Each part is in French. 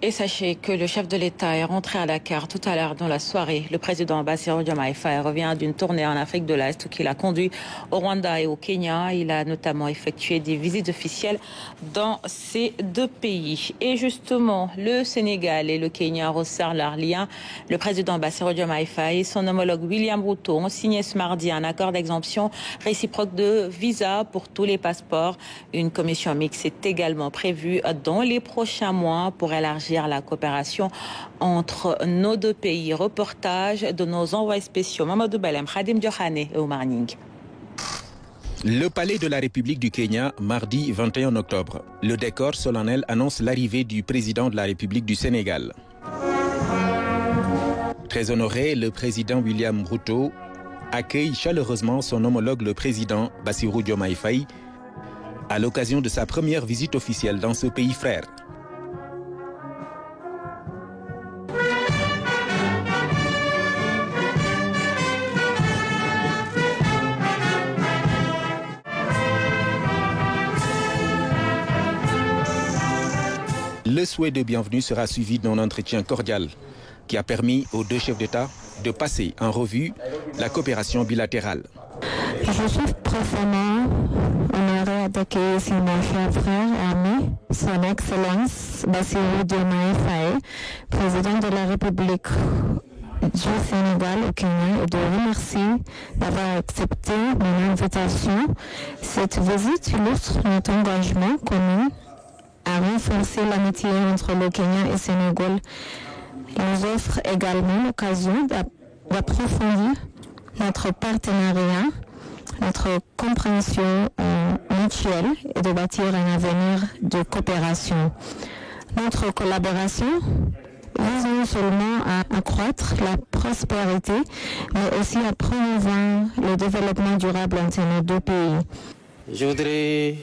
Et sachez que le chef de l'État est rentré à Dakar tout à l'heure dans la soirée. Le président Bassirou Diomaye Faye revient d'une tournée en Afrique de l'Est qu'il a conduit au Rwanda et au Kenya. Il a notamment effectué des visites officielles dans ces deux pays. Et justement, le Sénégal et le Kenya resserrent leurs liens. Le président Bassirou Diomaye Faye et son homologue William Ruto ont signé ce mardi un accord d'exemption réciproque de visa pour tous les passeports. Une commission mixte est également prévue dans les prochains mois pour élargir la coopération entre nos deux pays. Reportage de nos envoyés spéciaux Mamadou Belem, Khadim Diokhane et Omar Ning. Le palais de la République du Kenya, mardi 21 octobre. Le décor solennel annonce l'arrivée du président de la République du Sénégal. Très honoré, le président William Ruto accueille chaleureusement son homologue le président Bassirou Diomaye Faye à l'occasion de sa première visite officielle dans ce pays frère. Le souhait de bienvenue sera suivi d'un entretien cordial qui a permis aux deux chefs d'État de passer en revue la coopération bilatérale. Je suis profondément honorée d'accueillir ici mon cher frère et ami, son Excellence Bassirou Diomaye Faye, président de la République du Sénégal au Kenya, et de remercier d'avoir accepté mon invitation. Cette visite illustre notre engagement commun à renforcer l'amitié entre le Kenya et le Sénégal. Il nous offre également l'occasion d'approfondir notre partenariat, notre compréhension mutuelle et de bâtir un avenir de coopération. Notre collaboration vise non seulement à accroître la prospérité, mais aussi à promouvoir le développement durable entre nos deux pays. Je voudrais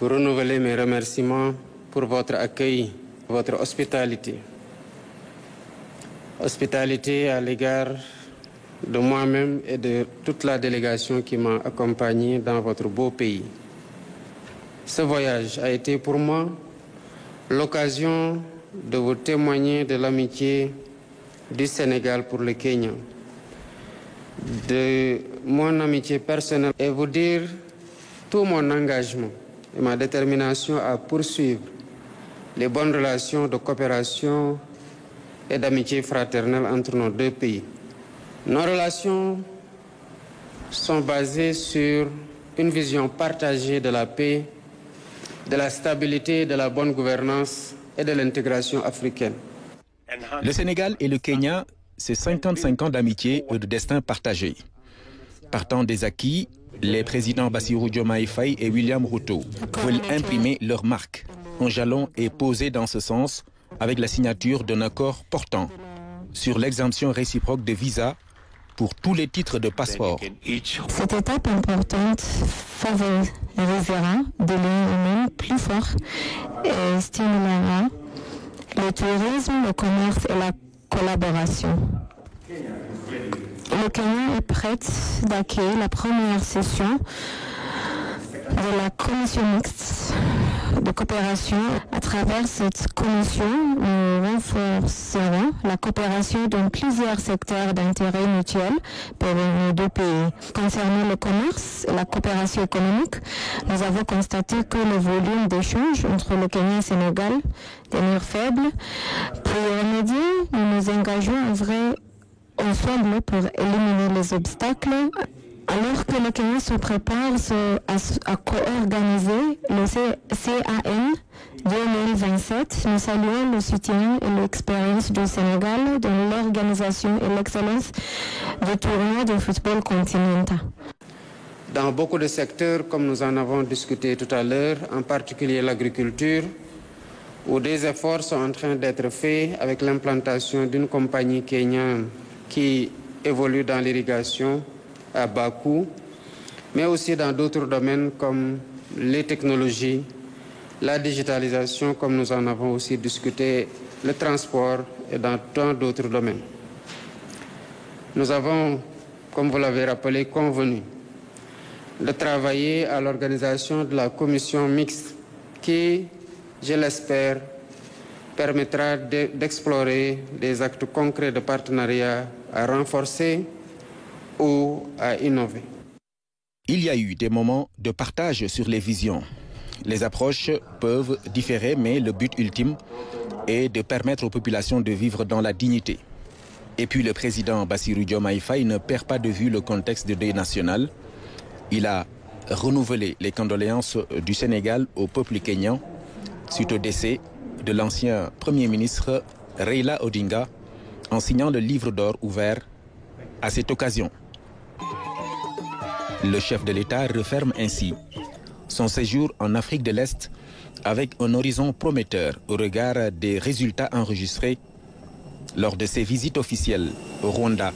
vous renouveler mes remerciements pour votre accueil, votre hospitalité. Hospitalité à l'égard de moi-même et de toute la délégation qui m'a accompagné dans votre beau pays. Ce voyage a été pour moi l'occasion de vous témoigner de l'amitié du Sénégal pour le Kenya, de mon amitié personnelle et vous dire tout mon engagement et ma détermination à poursuivre les bonnes relations de coopération et d'amitié fraternelle entre nos deux pays. Nos relations sont basées sur une vision partagée de la paix, de la stabilité, de la bonne gouvernance et de l'intégration africaine. Le Sénégal et le Kenya, c'est 55 ans d'amitié et de destin partagé. Partant des acquis, les présidents Bassirou Diomaye Faye et William Ruto veulent imprimer leur marque. Un jalon est posé dans ce sens avec la signature d'un accord portant sur l'exemption réciproque de visa pour tous les titres de passeport. Cette étape importante favorisera des liens humains plus forts et stimulera le tourisme, le commerce et la collaboration. Le Kenya est prêt d'accueillir la première session de la commission mixte de coopération. À travers cette commission, nous renforcerons la coopération dans plusieurs secteurs d'intérêt mutuel pour nos deux pays. Concernant le commerce et la coopération économique, nous avons constaté que le volume d'échanges entre le Kenya et le Sénégal demeure faible. Pour y remédier, nous nous engageons ensemble pour éliminer les obstacles. Alors que le Kenya se prépare à co-organiser le CAN 2027, nous saluons le soutien et l'expérience du Sénégal dans l'organisation et l'excellence du tournoi de football continental. Dans beaucoup de secteurs, comme nous en avons discuté tout à l'heure, en particulier l'agriculture, où des efforts sont en train d'être faits avec l'implantation d'une compagnie kenyane qui évolue dans l'irrigation à bas coût, mais aussi dans d'autres domaines comme les technologies, la digitalisation, comme nous en avons aussi discuté, le transport et dans tant d'autres domaines. Nous avons, comme vous l'avez rappelé, convenu de travailler à l'organisation de la commission mixte qui, je l'espère, permettra d'explorer des actes concrets de partenariat à renforcer ou à innover. Il y a eu des moments de partage sur les visions. Les approches peuvent différer, mais le but ultime est de permettre aux populations de vivre dans la dignité. Et puis le président Bassirou Diomaye Faye ne perd pas de vue le contexte de deuil national. Il a renouvelé les condoléances du Sénégal au peuple kényan suite au décès de l'ancien Premier ministre Raila Odinga en signant le livre d'or ouvert à cette occasion. Le chef de l'État referme ainsi son séjour en Afrique de l'Est avec un horizon prometteur au regard des résultats enregistrés lors de ses visites officielles au Rwanda